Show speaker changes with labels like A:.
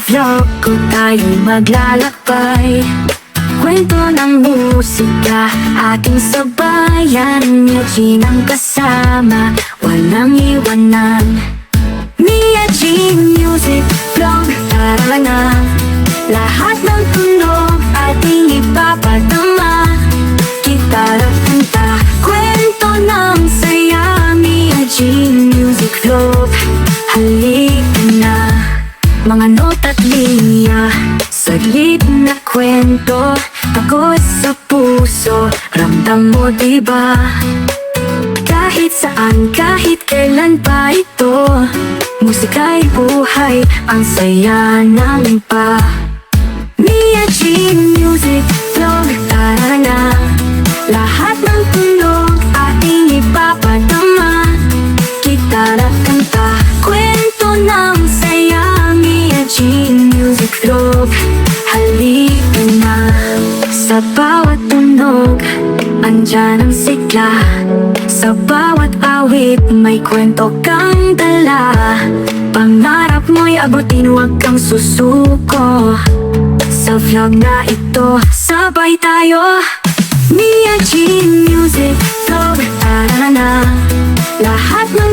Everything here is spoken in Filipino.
A: vlog ko tayo'y maglalakbay. Kwento ng musika, ating sabayan. Mia G ang kasama, walang iwanan. Mia G Music Vlog, tara na. Lahat ng tunog ating ipapadama. Gitara, kanta, kwento ng saya. Mia G Music Vlog, halika na. Mga nota't linya, saglit na kwento, pagod sa puso, ramdam mo diba? Kahit saan, kahit kailan pa ito, musika'y buhay, ang saya ng iba. Mia G Music Vlog, tara na. Lahat ng tunog ating ipapadama. Gitara, kanta, kwento ng saya. Mia G Music Vlog, halika na. Sa bawat tunog, andyan ang sigla. Sa bawat awit, may kwento kang dala. Pangarap mo'y abutin, huwag kang susuko. Sa vlog na ito, sabay tayo. Mia G Music Vlog, tara na. Lahat ng